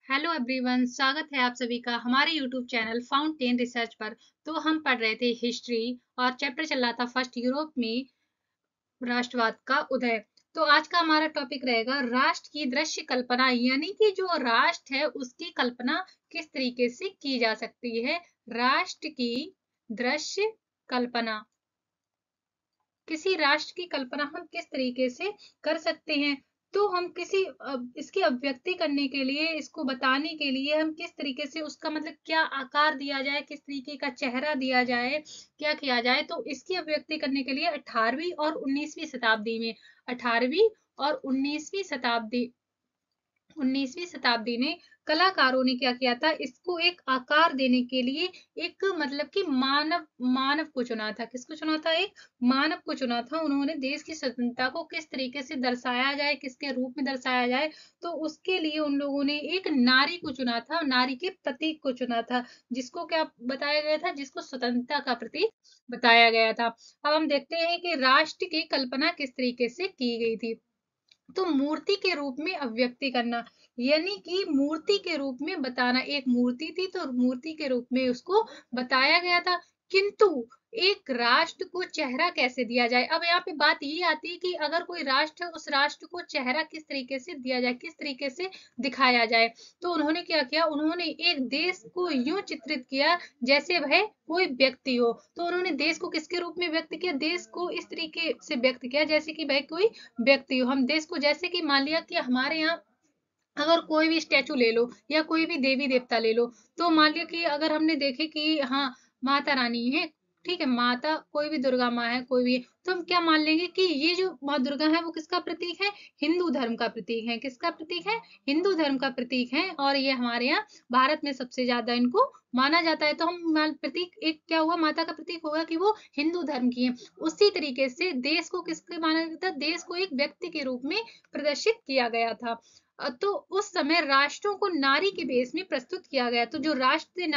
Hello everyone, स्वागत है आप सभी का हमारे यूट्यूब चैनल फाउंटेन रिसर्च पर। तो हम पढ़ रहे थे हिस्ट्री और चैप्टर चल रहा था फर्स्ट यूरोप में राष्ट्रवाद का उदय। तो आज का हमारा टॉपिक रहेगा राष्ट्र की दृश्य कल्पना, यानी कि जो राष्ट्र है उसकी कल्पना किस तरीके से की जा सकती है। राष्ट्र की दृश्य कल्पना, किसी राष्ट्र की कल्पना हम किस तरीके से कर सकते हैं। तो हम इसकी अभिव्यक्ति करने के लिए, इसको बताने के लिए हम किस तरीके से उसका मतलब क्या आकार दिया जाए, किस तरीके का चेहरा दिया जाए, क्या किया जाए। तो इसकी अभिव्यक्ति करने के लिए 18वीं और 19वीं शताब्दी में 18वीं और 19वीं शताब्दी में कलाकारों ने क्या किया था, इसको एक आकार देने के लिए एक मतलब कि मानव मानव को चुना था। किसको चुना था? एक मानव को चुना था। उन्होंने देश की स्वतंत्रता को किस तरीके से दर्शाया जाए, किसके रूप में दर्शाया जाए, तो उसके लिए उन लोगों ने एक नारी को चुना था, नारी के प्रतीक को चुना था, जिसको क्या बताया गया था, जिसको स्वतंत्रता का प्रतीक बताया गया था। अब हम देखते हैं कि राष्ट्र की कल्पना किस तरीके से की गई थी। तो मूर्ति के रूप में अभिव्यक्ति करना, यानी कि मूर्ति के रूप में बताना। एक मूर्ति थी तो मूर्ति के रूप में उसको बताया गया था। किंतु एक राष्ट्र को चेहरा कैसे दिया जाए? अब यहाँ पे बात ये आती है कि अगर कोई राष्ट्र है, उस राष्ट्र को चेहरा किस तरीके से दिया जाए, किस तरीके से दिखाया जाए। तो उन्होंने क्या किया, उन्होंने एक देश को यूं चित्रित किया जैसे वह कोई व्यक्ति हो। तो उन्होंने देश को किसके रूप में व्यक्त किया? देश को इस तरीके से व्यक्त किया जैसे कि वह कोई व्यक्ति हो। हम देश को जैसे कि मान लिया कि हमारे यहाँ अगर कोई भी स्टैचू ले लो या कोई भी देवी देवता ले लो, तो मान लिया कि अगर हमने देखे कि हाँ माता रानी है, ठीक है, माता कोई भी दुर्गा माँ है, कोई भी, तो हम क्या मान लेंगे कि ये जो माँ दुर्गा है वो किसका प्रतीक है? हिंदू धर्म का प्रतीक है। किसका प्रतीक है? हिंदू धर्म का प्रतीक है। और ये हमारे यहाँ भारत में सबसे ज्यादा इनको माना जाता है। तो हम प्रतीक एक क्या हुआ, माता का प्रतीक होगा कि वो हिंदू धर्म की है। उसी तरीके से देश को किसके माना जाता है? देश को एक व्यक्ति के रूप में प्रदर्शित किया गया था। तो उस समय राष्ट्रों को नारी के बेस में प्रस्तुत किया गया। तो जो राष्ट्र थे,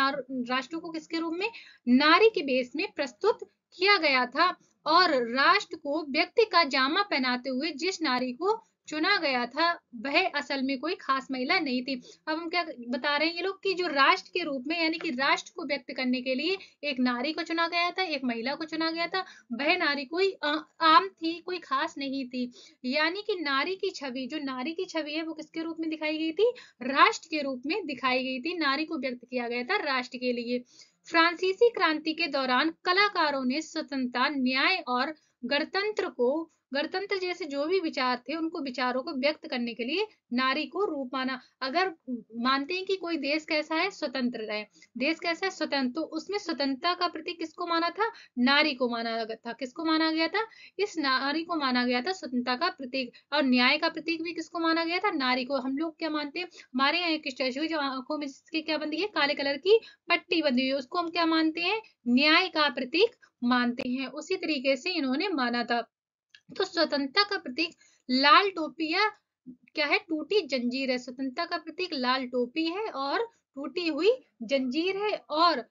राष्ट्रों को किसके रूप में? नारी के बेस में प्रस्तुत किया गया था। और राष्ट्र को व्यक्ति का जामा पहनाते हुए जिस नारी को चुना गया था, वह असल में कोई खास महिला नहीं थी। अब हम क्या बता रहे हैं ये लोग कि जो राष्ट्र के रूप में, यानी कि राष्ट्र को व्यक्त करने के लिए एक नारी को चुना गया था, एक महिला को चुना गया था। वह नारी कोई आम थी, कोई खास नहीं थी। यानी कि नारी की छवि, जो नारी की छवि है वो किसके रूप में दिखाई गई थी? राष्ट्र के रूप में दिखाई गई थी। नारी को व्यक्त किया गया था राष्ट्र के लिए। फ्रांसीसी क्रांति के दौरान कलाकारों ने स्वतंत्रता, न्याय और गणतंत्र को, गणतंत्र जैसे जो भी विचार थे उनको विचारों को व्यक्त करने के लिए नारी को रूप माना। अगर मानते हैं कि कोई देश कैसा है? स्वतंत्र है। देश कैसा है? स्वतंत्र। तो उसमें स्वतंत्रता का प्रतीक किसको माना था? नारी को माना गया था। किसको माना गया था? इस नारी को माना गया था स्वतंत्रता का प्रतीक। और न्याय का प्रतीक भी किसको माना गया था? नारी को। हम लोग क्या मानते हैं, हमारे यहाँ एक स्टैचू है जो आंखों में जिसकी क्या बंधी है, काले कलर की पट्टी बंधी हुई है, उसको हम क्या मानते हैं? न्याय का प्रतीक मानते हैं। उसी तरीके से इन्होंने माना था। तो स्वतंत्रता का प्रतीक लाल टोपी या क्या है? टूटी जंजीर है। स्वतंत्रता का प्रतीक लाल टोपी है और टूटी हुई जंजीर है। और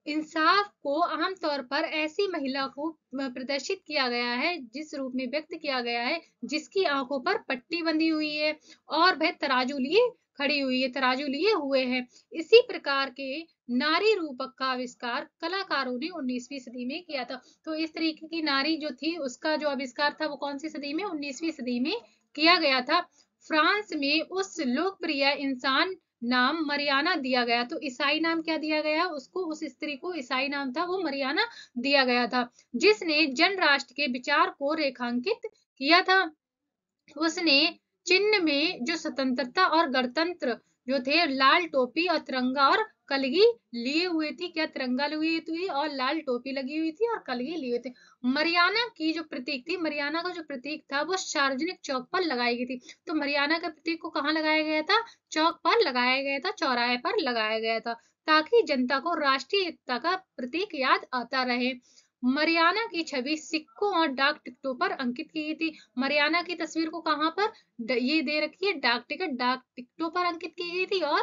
इंसाफ को आमतौर पर ऐसी महिला को प्रदर्शित किया गया है, जिस रूप में व्यक्त किया गया है, जिसकी आंखों पर पट्टी बंधी हुई है और वह तराजू लिए खड़ी हुई है, तराजू लिए हुए है। इसी प्रकार के नारी रूपक का आविष्कार कलाकारों ने 19वीं सदी में किया था। तो इस तरीके की नारी जो थी उसका जो आविष्कार था वो कौन सी सदी में? 19वीं सदी में किया गया था। फ्रांस में उस लोकप्रिय इंसान नाम मरियाना दिया गया। तो ईसाई नाम क्या दिया गया उसको? उस स्त्री को ईसाई नाम था वो मरियाना दिया गया था, जिसने जन राष्ट्र के विचार को रेखांकित किया था। उसने चिन्ह में जो स्वतंत्रता और गणतंत्र जो थे, लाल टोपी और तिरंगा और कलगी लिए हुए थी। क्या? तिरंगा लिए हुई थी और लाल टोपी लगी हुई थी और कलगी लिए हुए थे। मरियाना की जो प्रतीक थी, मरियाना का जो प्रतीक था वो सार्वजनिक चौक पर लगाई गई थी। तो मरियाना के प्रतीक को कहाँ लगाया गया था? चौक पर लगाया गया था, चौराहे पर लगाया गया था, ताकि जनता को राष्ट्रीय एकता का प्रतीक याद आता रहे। मरियाना की छवि सिक्कों और डाक टिकटों पर अंकित की गई थी। मरियाना की तस्वीर को कहाँ पर ये दे रखी है? डाक टिकट, डाक टिकटों पर अंकित की गई थी। और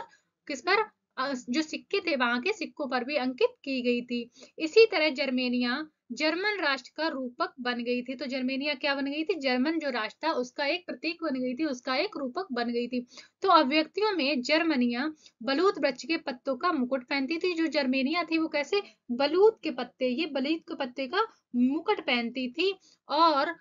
किस पर? जो सिक्के थे वहां के सिक्कों पर भी अंकित की गई थी। इसी तरह जर्मेनिया जर्मन राष्ट्र का रूपक बन गई थी। तो जर्मेनिया क्या बन गई थी? जर्मन जो राष्ट्र था उसका एक प्रतीक बन गई थी, उसका एक रूपक बन गई थी। तो अव्यक्तियों में जर्मनिया बलूत वृक्ष के पत्तों का मुकुट पहनती थी। जो जर्मेनिया थी वो कैसे? बलूत के पत्ते, ये बलूत के पत्ते का मुकुट पहनती थी। और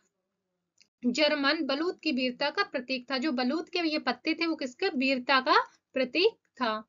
जर्मन बलूत की वीरता का प्रतीक था। जो बलूत के ये पत्ते थे वो किसके? वीरता का प्रतीक था।